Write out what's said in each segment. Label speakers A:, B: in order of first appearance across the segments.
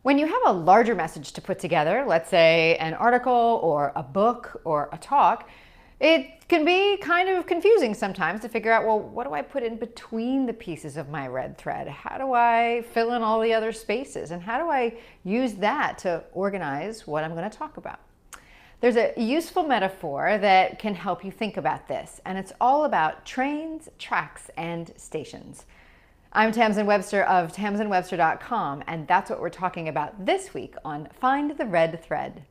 A: When you have a larger message to put together, let's say an article or a book or a talk, it can be kind of confusing sometimes to figure out, well, what do I put in between the pieces of my red thread? How do I fill in all the other spaces? And how do I use that to organize what I'm going to talk about? There's a useful metaphor that can help you think about this, and it's all about trains, tracks, and stations. I'm Tamsen Webster of tamsenwebster.com, and that's what we're talking about this week on Find the Red Thread.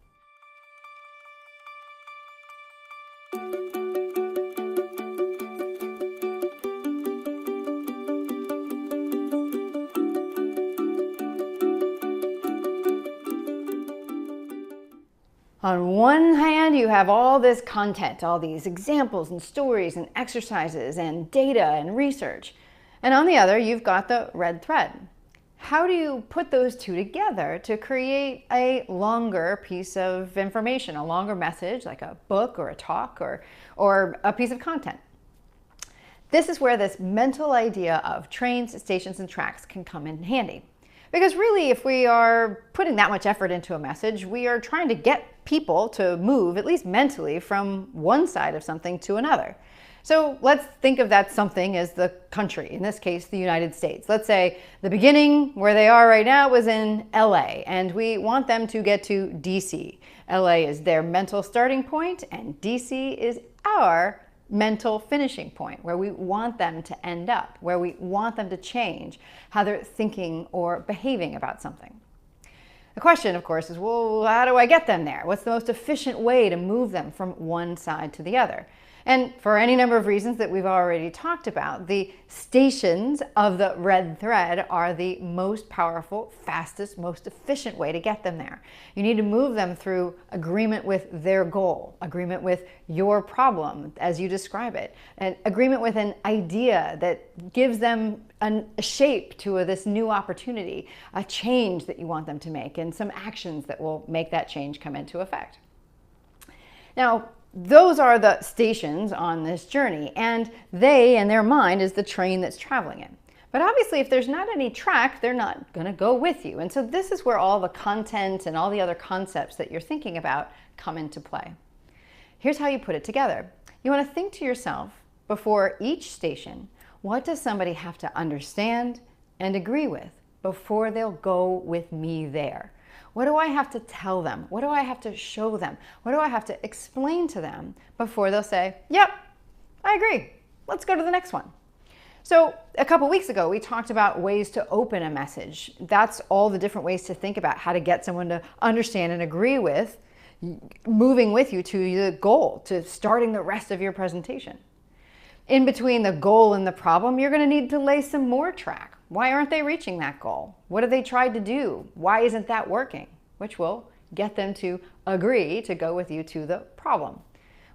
A: On one hand, you have all this content, all these examples and stories and exercises and data and research. And on the other, you've got the red thread. How do you put those two together to create a longer piece of information, a longer message, like a book or a talk or a piece of content? This is where this mental idea of trains, stations, and tracks can come in handy. Because really, if we are putting that much effort into a message, we are trying to get people to move, at least mentally, from one side of something to another. So let's think of that something as the country, in this case, the United States. Let's say the beginning, where they are right now, was in LA, and we want them to get to DC. LA is their mental starting point, and DC is our mental finishing point, where we want them to end up, where we want them to change how they're thinking or behaving about something. The question, of course, is, well, how do I get them there? What's the most efficient way to move them from one side to the other? And for any number of reasons that we've already talked about, the stations of the red thread are the most powerful, fastest, most efficient way to get them there. You need to move them through agreement with their goal, agreement with your problem as you describe it, and agreement with an idea that gives them a shape to this new opportunity, a change that you want them to make, and some actions that will make that change come into effect. Now, those are the stations on this journey, and they, in their mind, is the train that's traveling it. But obviously, if there's not any track, they're not going to go with you. And so this is where all the content and all the other concepts that you're thinking about come into play. Here's how you put it together. You want to think to yourself, before each station, what does somebody have to understand and agree with before they'll go with me there? What do I have to tell them? What do I have to show them? What do I have to explain to them before they'll say, yep, I agree. Let's go to the next one. So a couple weeks ago, we talked about ways to open a message. That's all the different ways to think about how to get someone to understand and agree with, moving with you to the goal, to starting the rest of your presentation. In between the goal and the problem, you're going to need to lay some more track. Why aren't they reaching that goal? What have they tried to do? Why isn't that working? Which will get them to agree to go with you to the problem.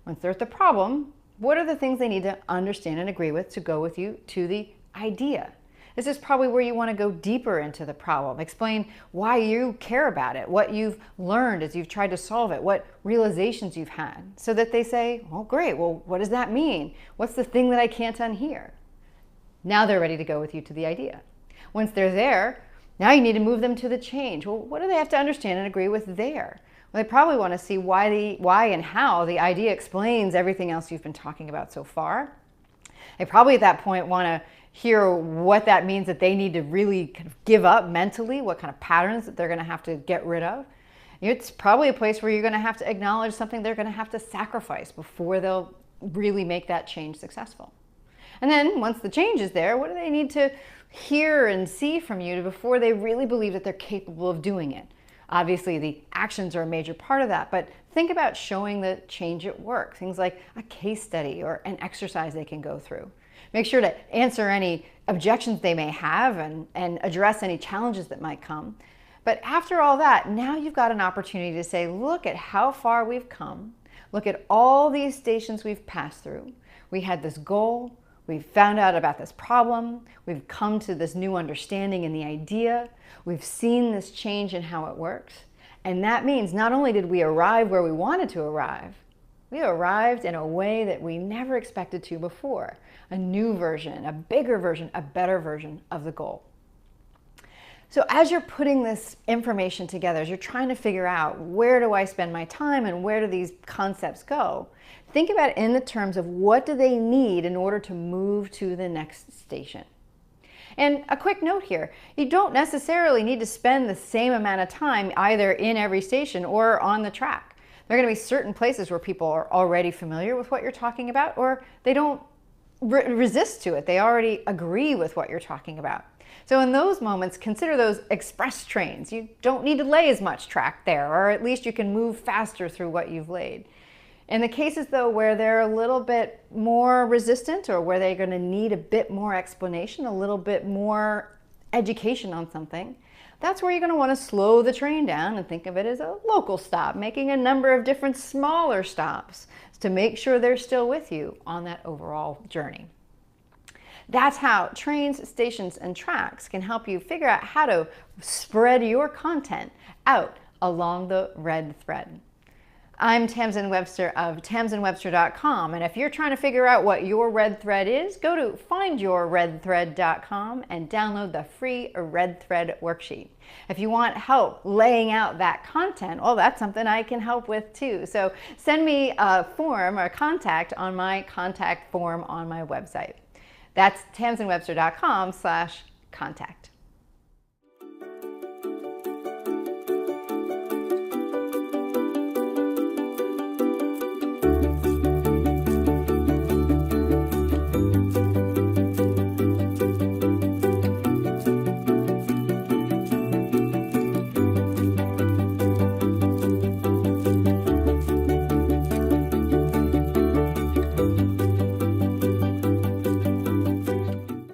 A: Once they're at the problem, what are the things they need to understand and agree with to go with you to the idea? This is probably where you want to go deeper into the problem. Explain why you care about it, what you've learned as you've tried to solve it, what realizations you've had, so that they say, oh, great, well, what does that mean? What's the thing that I can't unhear? Now they're ready to go with you to the idea. Once they're there, now you need to move them to the change. Well, what do they have to understand and agree with there? Well, they probably want to see why and how the idea explains everything else you've been talking about so far. They probably at that point want to hear what that means that they need to really kind of give up mentally, what kind of patterns that they're going to have to get rid of. It's probably a place where you're going to have to acknowledge something they're going to have to sacrifice before they'll really make that change successful. And then once the change is there, what do they need to hear and see from you before they really believe that they're capable of doing it? Obviously, the actions are a major part of that, but think about showing the change at work. Things like a case study or an exercise they can go through. Make sure to answer any objections they may have and address any challenges that might come. But after all that, now you've got an opportunity to say, look at how far we've come. Look at all these stations we've passed through. We had this goal. We've found out about this problem. We've come to this new understanding in the idea. We've seen this change in how it works. And that means not only did we arrive where we wanted to arrive, we arrived in a way that we never expected to before. A new version, a bigger version, a better version of the goal. So as you're putting this information together, as you're trying to figure out where do I spend my time and where do these concepts go, think about it in the terms of what do they need in order to move to the next station. And a quick note here, you don't necessarily need to spend the same amount of time either in every station or on the track. There are going to be certain places where people are already familiar with what you're talking about, or they don't resist to it. They already agree with what you're talking about. So in those moments, consider those express trains. You don't need to lay as much track there, or at least you can move faster through what you've laid. In the cases, though, where they're a little bit more resistant or where they're going to need a bit more explanation, a little bit more education on something, that's where you're going to want to slow the train down and think of it as a local stop, making a number of different smaller stops to make sure they're still with you on that overall journey. That's how trains, stations, and tracks can help you figure out how to spread your content out along the red thread. I'm Tamsin Webster of tamsinwebster.com, and if you're trying to figure out what your red thread is, go to findyourredthread.com and download the free Red Thread worksheet. If you want help laying out that content, well, that's something I can help with too. So send me a form or contact on my contact form on my website. That's tamsinwebster.com/contact.